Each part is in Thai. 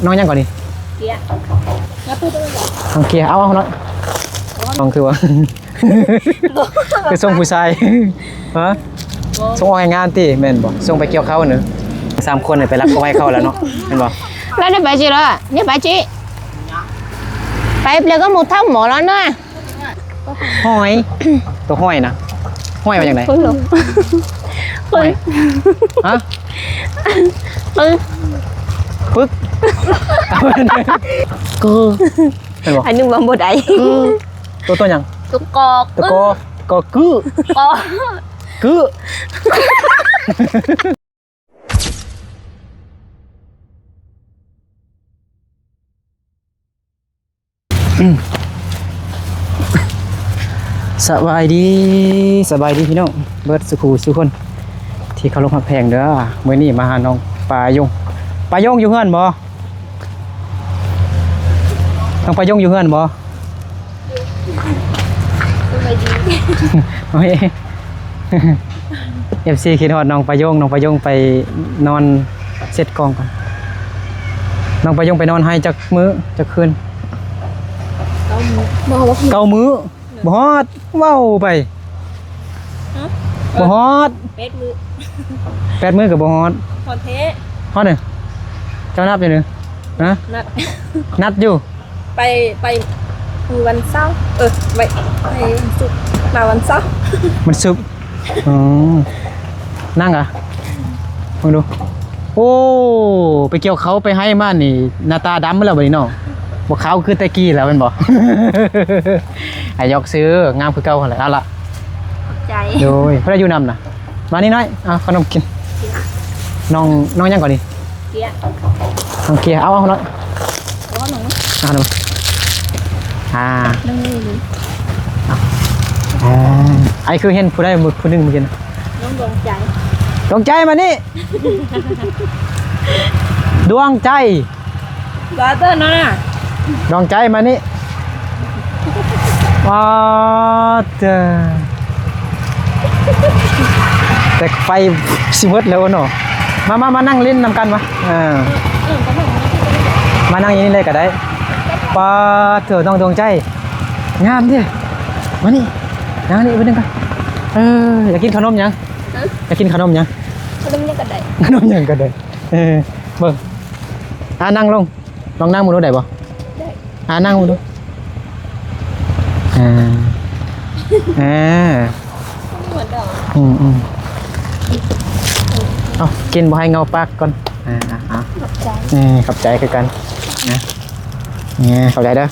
น้องยังก่อนดิเกียร์แล้วพูดได้ไหมน้องเกียร์เอาน้องน้องคือว่าคือส่งผู้ชายฮะส่งออกงานตีแม่นบอกส่งไปเกี่ยวเขาเนอะ3 คนไปรักเขาไว้เขาแล้วเนาะแม่นบอกแล้วได้ไปจีละนี่ไปจีไปเลยก็หมูทั้งหมอแล้วเนาะห้อยตัวห้อยนะห้อยมาจากไหนห้อยฮะปึ๊กกูอันนึงมันบดไอตัวยังตัวกอกกกื้กื้อสบายดีพี่น้องเบิร์ดสุขูสุคนที่เขาลงพักแพงเด้อเมื่อนี้มาหาน้องปลายงอยู่เฮือนบ่น้องปลายงอยู่เฮือนบ่โอ้ยFC คิดฮอดน้องปลายงไปนอนเสร็จกองก่อนน้องปลายงไปนอนให้จักมื้อจักคืนเก้ามื้อบ่ฮอดเว้าไปบ่ฮอด8 มื้อกับบ่ฮอดฮอดเทฮอดเด้อเจ้านับอยู่เด้อนะนัดอยู่ไปวันเสาร์ไปศุกร์มาวันเสาร์มันศุกร์นั่งอ่ะมึงดูโอ้ไปเกี่ยวเขาไปให้มานี่หน้าตาดำแล้วบัดนี้เนาะบ่ขาวคือตะกี้แล้วแม่นบ่ให้ยกซื้องามคือเก่าหั่นแหละเอาล่ะใจโดยเพิ่นอยู่นำน่ะมานี่น้อยเอาขนมกินน้องยังก่อนดิเกียร์น้องเกียร์เอาน้อยขนมขนมนั่งนี่ดิไอ้คือเห็นผู้ใดผู้นึงเมื่อกี้นะน้องดวงใจมานี่ดวงใจบาเตอร์นั่นน่ะดวงใจมานี่ว้าแต่ไฟสิมืดแล้วเนาะมานั่งเล่นนำกันวะมานั่งอย่างนี้เลยก็ได้ป้าเถอะต้องดวงใจงามดิมานี่นั่งนี่ไปนึงกันอยากกินขนมยังอยากกินขนมยังยังก็ได้เบิ่งนั่งลงลองนั่งมือดูได้บ่นั่งมือดูเอากินบ่ให้เงาปากก่อนขอบใจคือกันนะเนี่ยขอบใจเด้อ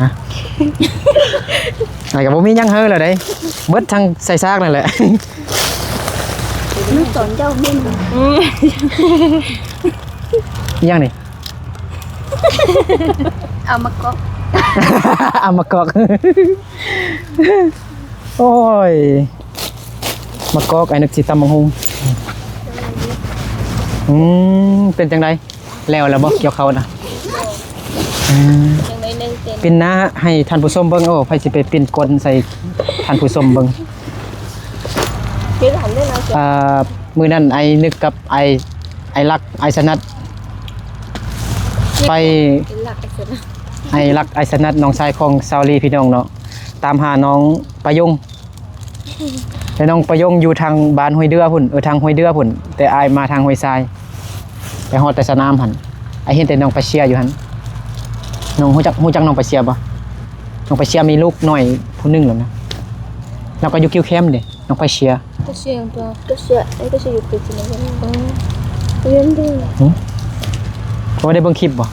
อะไรกับบ่มียังเฮ้อเลยได้เบิดทางใส่ซากนั่นแหละลูกสอนเจ้าบินยังนี่เอามากอกโอ้ยมากอกไอ้นึกสิตำบังฮุงเป็นจังไดแล้วบ่เกี่ยวเขานะเป็นนะให้ท่านผู้ชมเบิ่งโอ้ไผสิไปปิ้นกลใส่ท่านผู้ชมเบิ่งมื้อนั้นไอ้นึกกับไอ้รักไอ้สนัดไปไอ้รักไอ้สนัดน้องชายของซาวลีพี่น้องเนาะตามหาน้องปะยงแต่น้องปะยงอยู่ทางบ้านห้วยเดือพุ่นทางห้วยเดือพุ่นแต่อายมาทางห้วยทรายไปฮอดแต่สนามหั่นไอ้เห็นแต่น้องปะเชียอยู่หั่นน้องฮู้จักน้องปะเชียบ่น้องปะเชียมีลูกน้อยผู้นึงแล้วนะแล้วก็อยู่กิ้วแคมป์เด้น้องปะเชียอยู่คือสินะเรียนดีบ่ได้เบิ่งคลิปบ่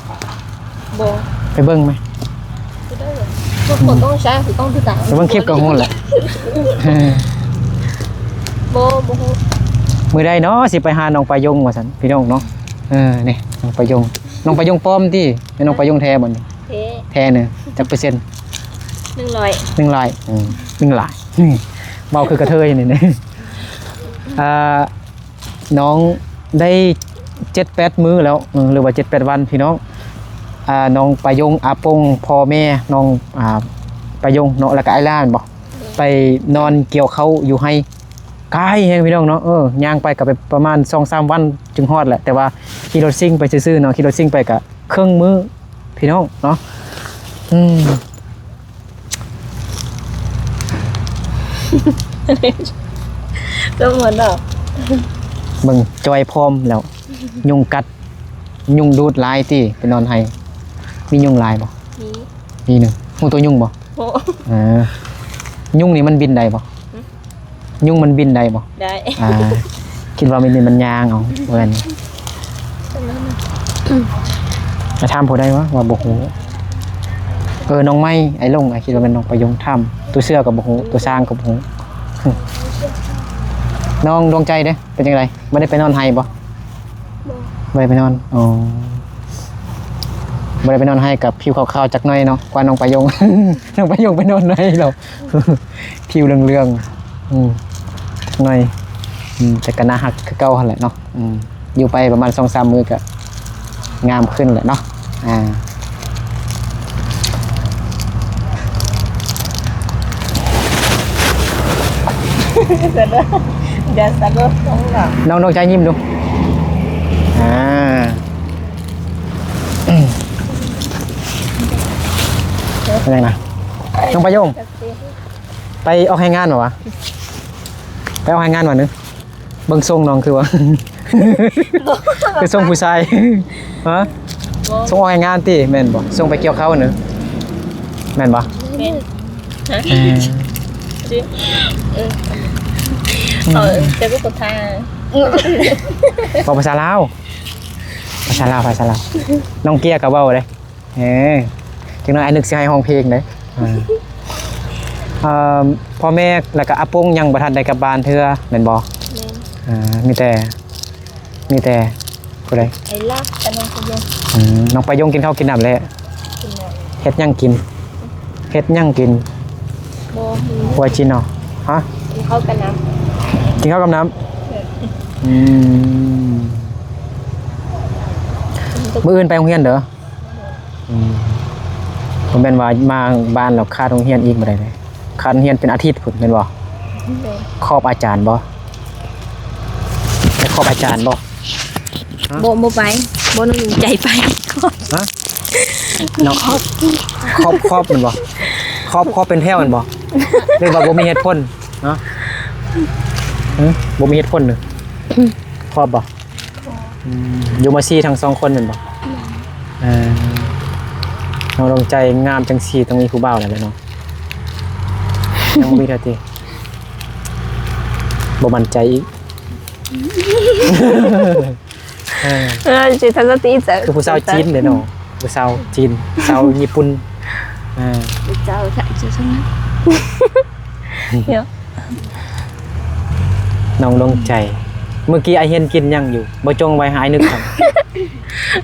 ไปเบิ่งมั้ยคนต้องใช้ต้องติดตามไปเบิ่งคลิปก็ฮู้แหละบ่มื้อใดเนาะสิไปหาน้องปะยงว่าซั่นพี่น้องเนาะนี่น้องปะยงปลอมติแม่น้องปะยงแท้บ่นี่แท้เด้อจักเปอร์เซ็นต์100เบาคือกระเทยนี่นะน้องได้ 7-8 มื้อแล้วหรือว่า 7-8 วันพี่น้องน้องปะยงอาปงพ่อแม่น้องปะยงเนาะแล้วก็ไอ้ล้านบ่ไปนอนเกี่ยวเขาอยู่ให้ ไกลแฮงพี่น้องเนาะย่างไปก็ไปประมาณ 2-3 วันจึงฮอดแหละแต่ว่าขี่รถซิ่งไปซื่อๆเนาะขี่รถซิ่งไปก็ครึ่งมื้อพี่น้องเนาะก็เหมือนอ่ะ เบิ่งจอยพร้อมแล้วยุงกัดยุงดูดลายติไปนอนให้มียุงลายบ่ นี่ มีหนึงฮู้ตัวยุงบ่ โอ้ ยุงนี่มันบินได้บ่ยุงมันบินได้บ่ ได้ คิดว่ามันยางเอาเพิ่นจะถามผู้ใดว่าบ่ฮู้น้องไม้ไอ้ลงไอ้คิดว่าเป็นน้องประยงถ้ำตัวเสื้อก็บ่ฮู้ตัวสร้างก็บ่ฮู้น้องดวงใจเด้เป็นจังไดบ่ได้ไปนอนไห้บ่บ่ได้ไปนอนบ่ได้ไปนอนไห้กับผิวขาวๆจักหน่อยเนาะกว่าน้องประยง น้องประยงไปนอนไหนเรา ผิวเรื่องๆหน่อยแต่ก็น่าฮักคือเก่าหั่นแหละเนาะอยู่ไปประมาณ 2-3 มื้อก็งามขึ้นแหละเนาะเดี๋ยวสักก็ต้องหลับ น้องใจยิ้มดูเป็นยังไงน้องประโยงไปออกให้งานเหรอวะไปออกให้งานวันนึงเบิ่งทรงน้องคือวะ คือทรงผู้ชายฮะทรงออกให้งานติแม่นบ่ทรงไปเกี่ยวข้าวนึงแม่นบ่ เป็นจะก็สุดท้าย บอกภาษาลาวภาษาลาวน้องเกียร์กับเว้าเลยจังนั้นไอ้นึกสิให้ห้องเพลงเด้พ่อแม่แล้วก็อาปุ้งยังบ่ทันได้กลับบ้านเทื่อแม่นบ่มีแต่ผู้ใด ไอ้ลักกับน้องพยง น้องประยงกินข้าวกินน้ำแล้วเฮ็ดหยังกินบ่ หัวจินเนาะฮะ เข้ากันน้ กินข้าวกับน้ำมื้ออื่นไปโรงเรียนเด้อผมเป็นว่ามาบ้านเราค่าโรงเรียนอีกบ่ได้เลยค่าโรงเรียนเป็นอาทิตย์พุ่นแม่นบ่ครอบอาจารย์บ่ไปครอบอาจารย์บ่ บ่ไปบ่น้องใจไป ฮะน้องครอบแม่นบ่ครอบเป็นแถวแม่นบ่เรียกว่าบ่มีเหตุผลเนาะบ่มีเหตุผลเด้อครอบบ่อยู่มาซี่ทั้ง2คนแม่นบ่น้องดวงใจงามจังซี่ต้องมีผู้บ่าวแหละเนาะยังบ่มีเท่าติบ่มั่นใจอีกจิตทัศน์ตีจะ คือผู้สาวจีนเด้อเนาะผู้สาวจีนสาวญี่ปุ่นเจ้าค่ะจะชนะเดี๋ยว น้องดวงใจเมื่อกี้ไอเห็นกินยังอยู่บ่จงไว้หายนึกครับ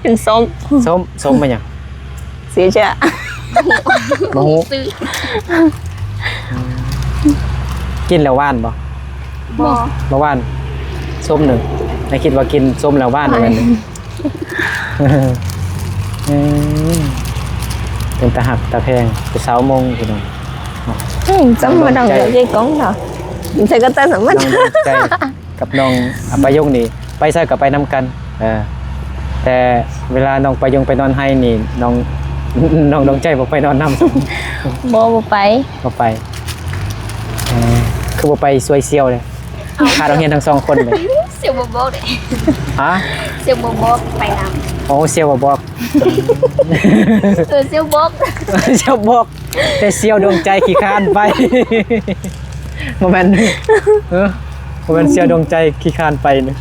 เป็นส้มมาหยัง เสียจ้ะ บ่ฮู้กินแล้วหวานบ่บ่หวานส้มหนึ่งไม่คิดว่ากินส้มแล้วหวานเหมือนกันเป็นตาหักตาแพงเป็นสาวมงพี่น้องจำมาดังเลยยี่ก้องเหรอใช่ก็ใจสมมติ น้องใจกับน้องประยงนี่ไปใส่กับไปน้ำกันแต่เวลาน้องประยงไปนอนให้นี่น้องดวงใจบอกไปนอนน้ำ บ่ไปคือบ่ไปสวยเซียวเลยพาเราเรียนทั้ง2 คนเลย เสียวบ่บอกเลย ฮะ เสียวบ่บอกไปนำ โอ้เซียวบ่บอก เสียวบอก เซียวบอกแต่เซียวดวงใจขี้คร้านไปโมเมนต์โมเมนต์เซียวดวงใจขี้คร้านไปนะ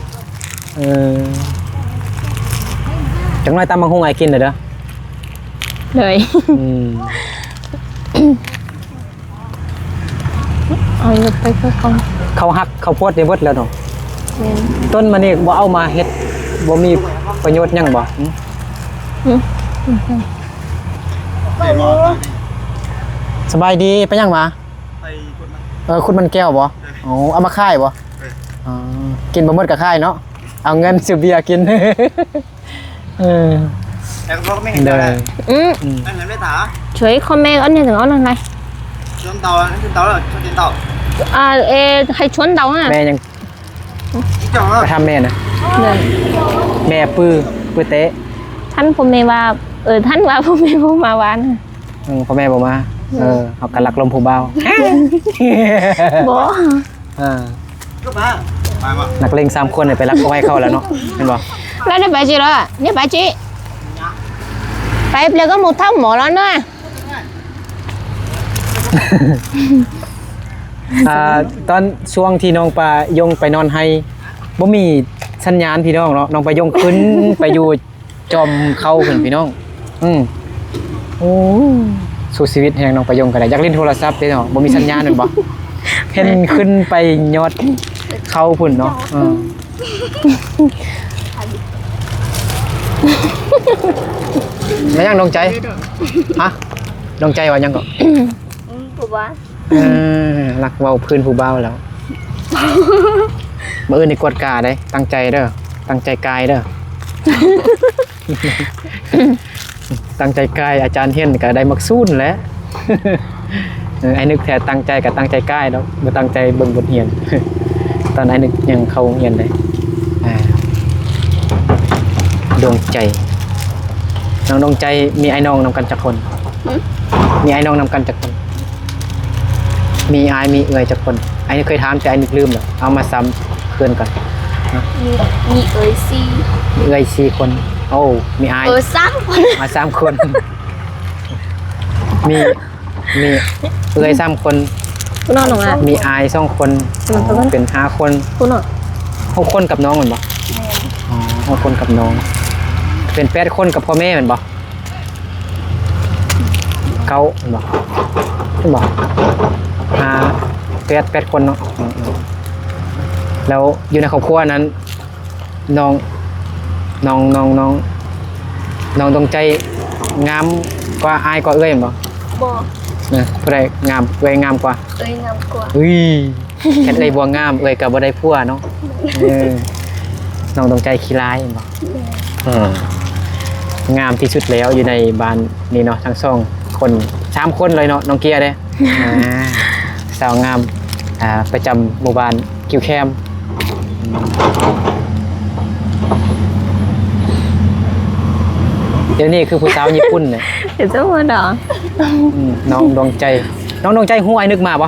จังไรตามมังคงไอกินเลยเด้อเลยเอาไปเพื่อเขาหักเขาโพดในเบิดแล้วเนาะต้นมันนี่บ่เอามาเฮ็ดบ่มีประโยชน์หยังบ่สบายดีไปยังมาคุณมันแก้วบ่เอามาค่ายบ่กินบ่หมดก็ค่ายเนาะเอาเงินซื้อเบียร์กินแต่ก็ไม่เห็นเลยนั่นเห็นไม่ตาช่วยคอมเมนต์อันนี้ถึงเอาหน่อยชนเตาชนเตาแล้วชนเตา hay trốn đâu à แม่ยัง จ่อ ไปทำแม่นะ Vâng. แม่ปื้อเตะ Thanh phụ mẹ vào thanh vào phụ mẹ phụ mà bán พ่อแม่บอกมาเอากันลักลมผู้เบา bố ลูกมามามา นักเลง3 คนเนี่ยไปรักเอาไว้เข้าแล้วเนาะเห็นบ่ lấy đây bà chị đó nhớ bà chị phải lấy có một thóc mỏ nó nữa ตอนช่วงที่น้องปลายงไปนอนให้บ่มีสัญญาณพี่น้องเนาะน้องปลายงขึ้น ไปอยู่จอมเข้าขึ้นพี่น้องโอ้สู้ชีวิตแห่งน้องปลายงก็ได้อยากเล่นโทรศัพท์เด้เนาะบ่มีสัญญาณแม่นบ่เห็นขึ้นไปยอดเข้าพุ่นเนาะแล้วยังดวงใจฮะดวงใจว่ายังก็ ผู้บ้าน รักเว้าพื้นผู้เบาแล้วมื้ออื่นนี่กวดกาได้ตั้งใจเด้อตั้งใจกายเด้อ ตั้งใจกายอาจารย์เฮียนก็ได้มักสู้นแหล้ว ไอ้นึกแท้ตั้งใจกับตั้งใจกายแล้วบ่ตั้งใจเบิ่งบทเรียน ตอนไอ้นึกยังเข้าโรงเรียนได้ดวงใจน้องดวงใจมีไอ้น้องนำกันจักคน มีไอ้น้องนำกันจักคน มีอายมีเอื่อยจักคนไอ้นี่เคยถามแต่ไอ้นึกลืมแล้วเอามาซ้ำคืนก่อน มีเอ๋ยซี มีเอื่อย4 คนโอ้มีอาย 3 คน มา3 คน มีเอื่อย3 คน cô non không à มีอาย2 คนเป็น5 คน cô non 6 คนกับน้องเหมือนบ่อ๋อ6 คนกับน้องเป็น8 คนกับพ่อแม่เหมือนบ่9เหมือนบ่เหมือนบ่8 คนเนาะแล้วอยู่ในครอบครัวนั้นน้องดวงใจงามกว่าอายกว่าเอ้ยเหมือนบ่ บ่ นะผู้ใดงามเอ้ยงามกว่า เอ้ยงามกว่า อุ้ยแค่เอ้ยบ่งามเอ้ยก็บ่ได้ผัวเนาะน้องดวงใจขี้ร้ายเหมือนบ่งามที่สุดแล้วอยู่ในบ้านนี่เนาะทั้ง2 คน3 คนเลยเนาะน้องเกียร์เด้สาวงามประจำหมู่บ้านกิวแคมเดี๋ยวนี้คือผู้สาวญี่ปุ่นเนี่ย thì rất là đỏ น้องดวงใจฮู้ไอ้นึกมาบ่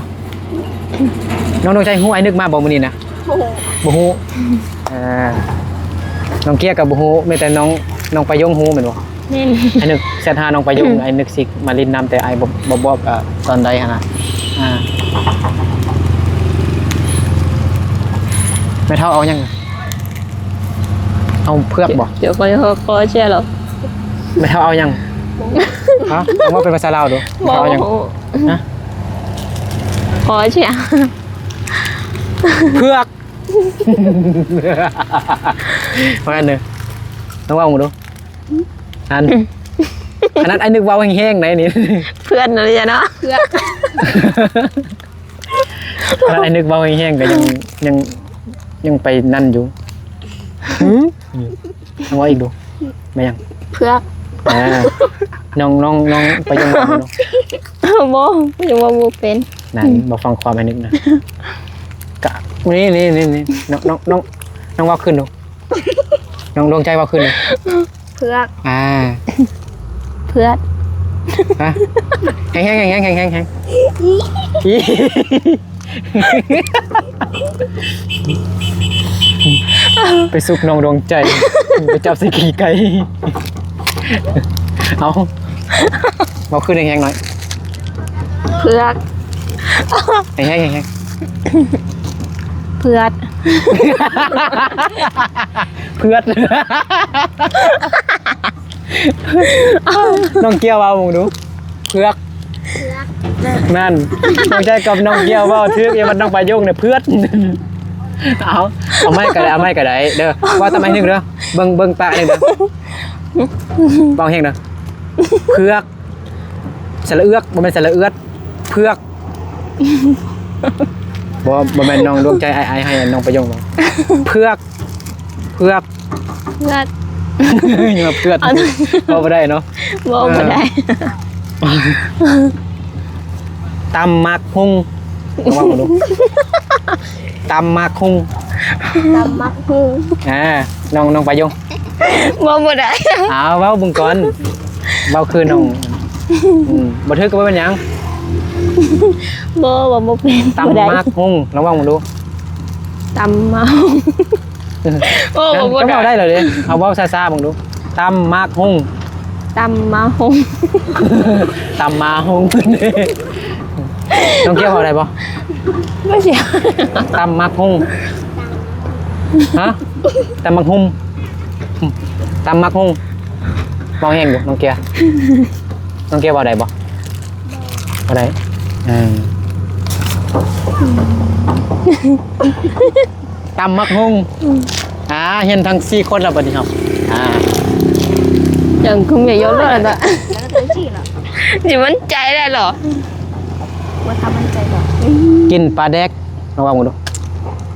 น้องดวงใจฮู้ไอ้นึกมาบ่มื้อนี้นะ โอ้โห บ่ฮู้น้องเกียร์กับบ่ฮู้มีแต่น้องประยงฮู้แม่นบ่ nên ไอ้นึกแชทหาน้องประยงไอ้นึกสิมาลินน้ำแต่ไอ้บ่บอกตอนใดหั่นน่ะแม่เฒ่าเอายังเอาเพือกบ่ kiểu có che rồi แม่เฒ่าเอายังฮะเอาว่าเป็นภาษาลาวดูแม่เฒ่าเอายัง ฮะ có che เพือกเพราะงั้นเด้อต้องว่าหมู่ดูอันนั้นไอ้นึกเว้าแห้งๆไหนนี่ phượt rồi vậy đó เพื่อ ขนาดไอ้นึกเว้าแห้งๆก็ยังไปนั่นอยู่ต้องว่าอีกดูไม่ยัง เพื่อ น้องไปยังไงเนาะ bố nhưng mà bố bên นั่นมาฟังความไอ้นึกนะกะนี่น้องว่าขึ้นดูน้องดวงใจว่าขึ้นดู เพื่อ phượt ฮะแห้งไปซุกน้องดวงใจไปจับสิขี่ไก่เอาขึ้นแห้งๆหน่อย เพื่อ แห้ง phượt เพื่อนน้องเกี้ยวว่ามึงดูเพือกนั่นน้องใจกับน้องเกี้ยวว่าเทือกยังมันน้องปลายงเนี่ยเพื่อนเอาไม่ก็ได้เด้อว่าทำไมนึงเด้อเบิ่งปากนึงเด้อเบาแห้งเด้อเพือกสระเอื้อกบ่แม่นสระเอื้อดเพือกบ่แม่นน้องดวงใจไอ้ให้น้องปลายงบ่เพือกphượt ยังมาเพื่อนบ่ได้เนาะ bố bên đây ตำมักฮุง ลองว่ามึงดูตำมักฮุง ตำมักฮู น้องไปยง บ่ได้ เอาเว้าบุงก่อนเว้าคือน้องบ่ถือก็บ่เป็นหยัง บ่เป็น ตำมักฮุงลองว่ามึงดู ตำมาโอ้ งั้น บ่ ก็ ได้ เว้าได้เลยดิเอาเว้าซ่าๆมึงดูตำมักฮุง ตำมาหง ตำมาฮุงน้องเกี่ยวเว้าได้บ่ ไม่ใช่ ตำมักฮุงฮะตำมักฮุงตำมักฮุงมองแห้งอยู่น้องเกียร์น้องเกียร์เว้าได้บ่บ่ได้ตำมักฮุงเห็นทั้ง4คนแล้วบัดนี้ครับอย่างคุณอย่ายกเลยนะ แล้วก็ฉี่เหรอ จะมั่นใจได้เหรอ ว่าทำมันใจหรอ กินปลาแดกลองว่ามึงดู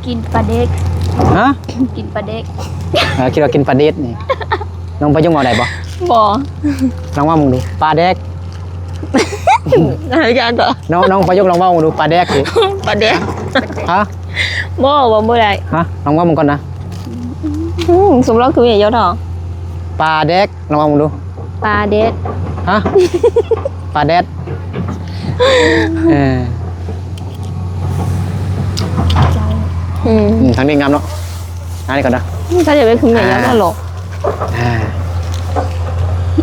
กินปลาเด็ก ฮะ กินปลาเด็ก คิดว่ากินปลาเด็ดนี่น้องไปยุ่งเอาได้บ่ บ่ ลองว่ามึงดูปลาแดก อะไรกันต่อ น้องไปยุ่งลองว่ามึงดูปลาแดกสิ ประเดี๋ยว ฮะ บ่ได้ ฮะลองว่ามึงก่อนนะ สมรสคืออย่ายกหรอ ปลาแดกลองว่ามึงดู ปลาเด็ด ฮะปลาแดดทางนี้งามเนาะอันนี้ก่อนนะ ถ้าจะไปคุณอย่ายกหรอ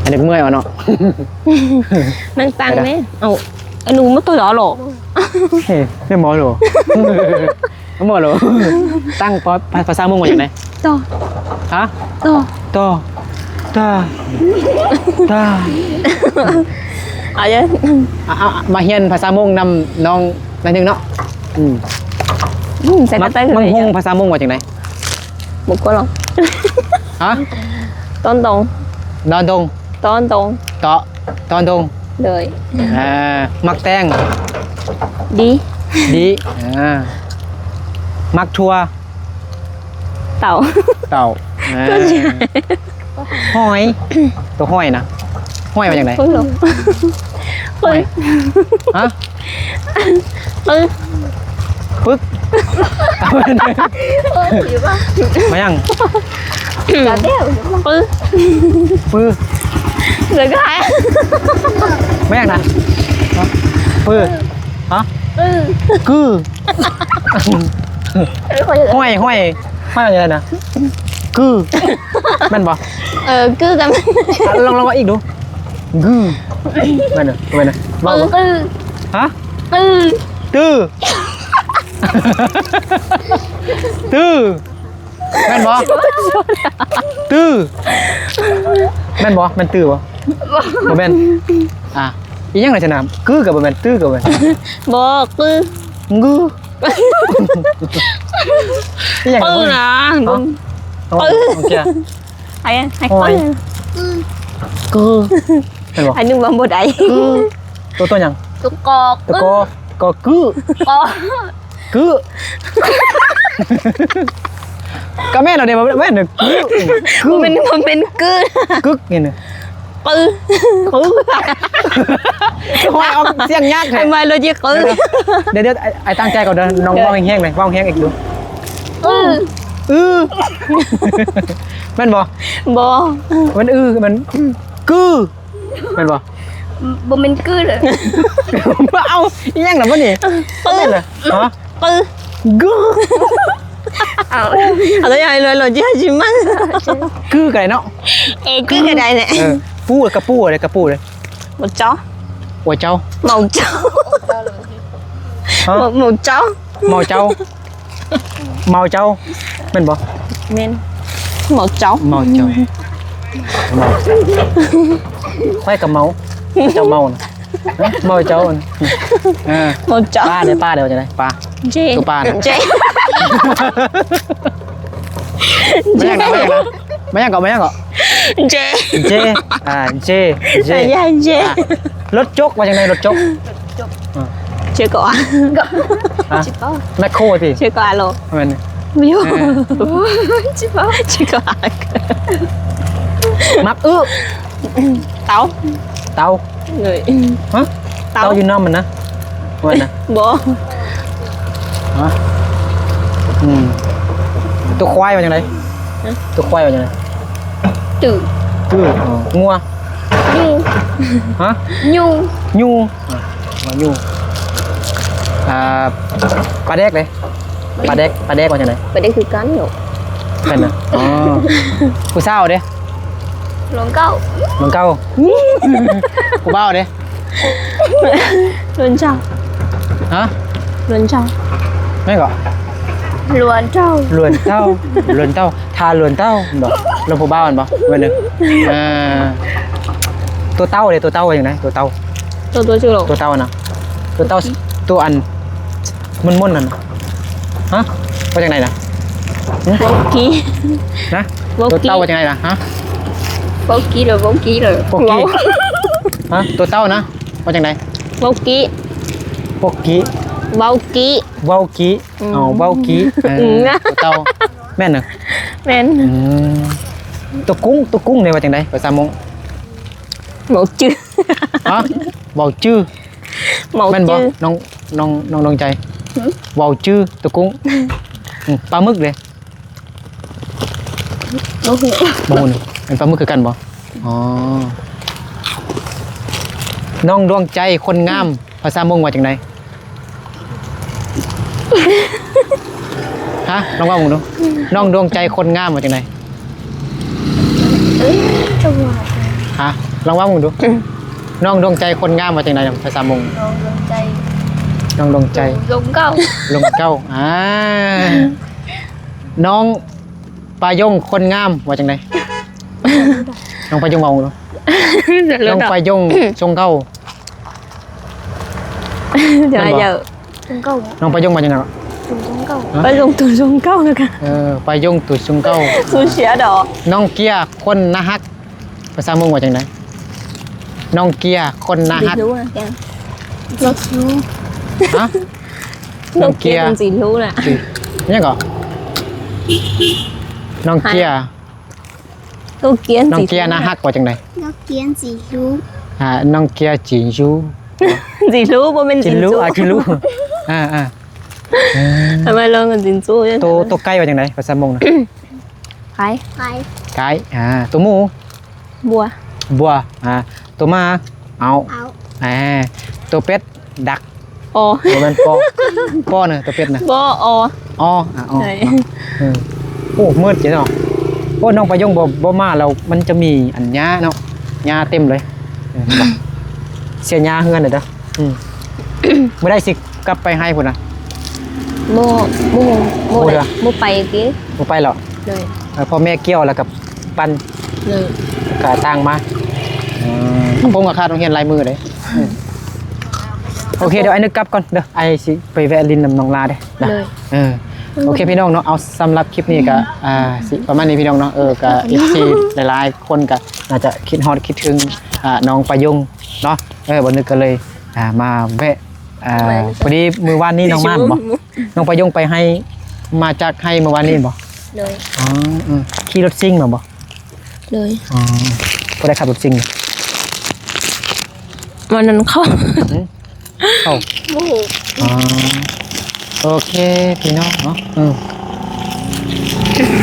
อันนี้เมื่อยวะเนาะ นั่งตังไหมเอาอนุไม่ตัวหรอหรอ เฮ้ยไม่หมอหรอไม่หมอหรอตั้งภาษามุ่งมาจากไหน ต่อ ฮะ ต่อ ต่ออาจจะ มาเฮียนภาษามุ่งนำน้องนั่นนึงเนาะ ใส่กระต่าย มังฮงภาษามุ่งมาจากไหน บุกก็หรอ ฮะ ต้นตรง ดอนดง ต้นตรง เกาะดอนดง เลย มักแตง ดี ดีมักทัว เต่า เต่าห้อยตัวห้อยนะห้อยมาจากไหน เพิ่งหรอเฮ้ย ฮะ ปึ๊กมายัง ปลาเด็ก ปื้อ ปื้อ เหลือก็หาย มายังนะปื้อฮะกือห้อยมาจากไหนนะกือแม่นบ่ cứกัน ลองว่าอีกดูกือแม่นเหรอแม่นเหรอบ้าบ่ฮะตื้อตื้อแม่นบ่ตื้อแม่นบ่แม่นตื้อบ่บ่แม่นอีหยังล่ะชนะกือกับบ่แม่นตื้อกับบ่แม่น bò cứ งืออีหยัง cứ nè โอเค hay hay Ôi. cứ กือแม่นบ่ anh đừng bằng bồ đẩy ตัวหยัง ตุ๊กกอก ตะกอกือ กอ กือก็แม่เราเนี่ยแม่เนี่ยกือ mình cứ กึกนี่เนี่ย cứ ห้อยออกเสียงยากเลย ai mai lo chứ cứ เดี๋ยวไอ้ตั้งใจก่อนเด้อน้องว่าวแห้งๆเลยว่าวแห้งอีกดูแม่นบ่ bò มันมันกึแม่นบ่ บ่เป็นกือเลย เอาอีหยังล่ะบ่นี่แม่นเหรอฮะ cứ กึ ở đây ai lo chứ gì mà กึไก่เนาะ cứ cái này nè ปูกระปูอะไรกระปูเลย một chó หัวเจ้า màu chó ฮะ một chó เมาเจ้าเมาเจ้าแม่นบ่ men một chó เมาเจ้าเมาค่อยกับเมาเจ้าเมาน่ะเมาเจ้าmột chó ป้าเดี๋ยวจะไหนป้า chê tụi ba nè. chê ไม่ยังก่อน chê เจเจ là da chê รถจกมาจากไหนรถจก chưa có จิบป้อ แมคโครสิ chưa có alo ทำไมเนี่ย biết จิบป้อ chưa có มักtáo เตา người ฮะเตาอยู่น้ำมันนะทำไมนะ bố ฮะตัวควายว่าจังไดตัวควายว่าจังได จืด คืองัว ยู ฮะ ยู ยูมายูปลาแดกเลยปลาแดกว่าจังได ไปได้คือกันอยู่ เป็นน่ะอ๋อผู้สาวเด้ หลวงเก้า น้องเก้าผู้บ่าวเด้ ลวนเจ้า ฮะ ลวนเจ้า ไม่ก็ ลวนเจ้า ลวนเต้าลวนเต้าทาลวนเต้าบ่ลวนผู้บ่าวมันบ่เว้นนึงตัวเต้าเลยตัวเต้าว่าจังไดตัวเต้า ตัวชื่อหลง ตัวเต้าน่ะตัวเต้าตัวอันมุ่นๆนั่นฮะว่าจังไดน่ะ โบกี้ นะ โบกี้ ตัวเต้าว่าจังไดน่ะฮะ โบกี้เลยโบกี้เลย โบกี้ ฮะตัวเต้านะว่าจังได โบกี้ พวกกี้ โบกี้ เว้ากี้อ๋อเว้ากี้ตัวเต้าแม่นน่ะ แม่น ตัวกุ้งเนี่ยว่าจังไดภาษามง หมูจืด ฮะเว้าจื้อ หมู แม่นบ่ จืด น้องใจเว้าจื้อตัวกุ้งปลาหมึกเลย โอ้โห บ่ฮู้นี่เป็นปลาหมึกคือกันบ่อ๋อน้องดวงใจคนงามภาษามงว่าจังไดฮะลองว่าหมู่ดูน้องดวงใจคนงามว่าจังได จังหวะ ฮะลองว่าหมู่ดูน้องดวงใจคนงามว่าจังไดภาษามง น้องดวงใจ น้องดวงใจ ลงเก้า ลงเก้าน้องปลายงคนงามว่าจังไดน้องปลายงว่าหมู่ดูน้องปลายงชงเก้า เดี๋ยวเดี๋ยวลงเก้า น้องปลายงว่าจังได ลงเก้าไปลงตัวลงเก้าแล้วกัน ปลายงตุดชงเก้า ซูเชียดอก น้องเกียร์คนน่าฮักภาษามงว่าจังไดน้องเกียร์คนน่าฮัก รู้นะแกรถรู้ ฮะ นกเกียร์เป็นสีรู้น่ะ เนี่ยก็น้องเกียร์ นกเกียร์ น้องเกียร์น่าฮักว่าจังได nó kiến gì chú น้องเกียร์จินยู สีรู้บ่เป็น จิ จิ น น รู้ จู จินรู้ ทำไมเราเป็นจินจู ตัวไก่ว่าจังไดภาษามงนะ ไป phải ไก่ตัวหมู บัว บัวตัวม้าเอา áo ตัวเป็ดดัก ออ ตัวเป็นปอเนี่ยตัวเป็ดนะ บ่ออ อ๋อโอ้มืดจังเนาะโอ้น้องปลายงบ่มาเรามันจะมีอันหญ้าเนาะหญ้าเต็มเลยเสียหญ้าเฮือนเลยเด้อไม่ได้สิกลับไปให้พุ่นนะ บ่บ่เด้อ บ่ไปกี้ บ่ไปหรอก เลย พ่อแม่เกี่ยวแล้วกับปั้น เลย กะตังมาผมกับคาดโรงเรียนลายมือเลยโอเคเดี๋ยวไอ้นึกกลับก่อนเด้อไอ้สิไปแวะลินน้ำน้องลาเด้นะ เลย โอเคพี่น้องเนาะเอาสำหรับคลิปนี้ก็สิประมาณนี้พี่น้องเนาะก็อีกทีหลายๆคนก็น่าจะคิดฮอดคิดถึงน้องประยงเนาะวันนึกก็เลยมาแวะพอดีมือวานนี้น้องม่านบ่น้องประยงไปให้มาจากให้เมื่อวานนี้บ่ เลย อ๋อขี่รถซิ่งมาบ่ เลย อ๋อบ่ได้ขับรถซิ่ง วันนั้นเข้า เข้า โอ้โห อ๋อโอเคพี่น้องเนาะ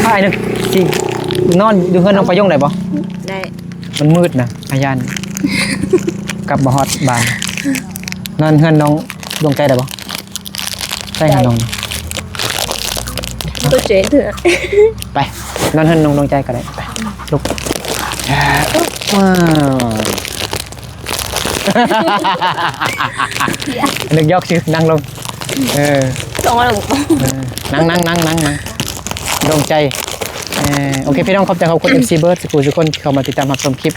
ไอ้นึกสินอนอยู่เฮือนน้องประยงได้บ่ ได้ มันมืดนะอายัน กลับมาฮอตบานนอนเฮือนน้องดวงใจได้บ่ใช่ค่ะน้อง ตัวเจ๊เถอะ ไปนอนเฮือนน้องดวงใจก็ได้ไปลุกว้าวนึกยอกชื่อนั่งลงต้องอะไร นั่งดวงใจโอเคพี่น้องขอบใจขอบคุณ MC เบิร์ดสกูทุกคนที่เข้ามาติดตามรับชมคลิป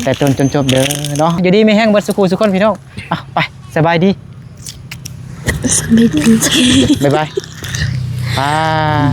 แต่จนจบเด้อเนาะอยู่ดีไม่แห้งเบิร์ดสกูทุกคนพี่น้องไปสบายดีบ๊ายบายบาย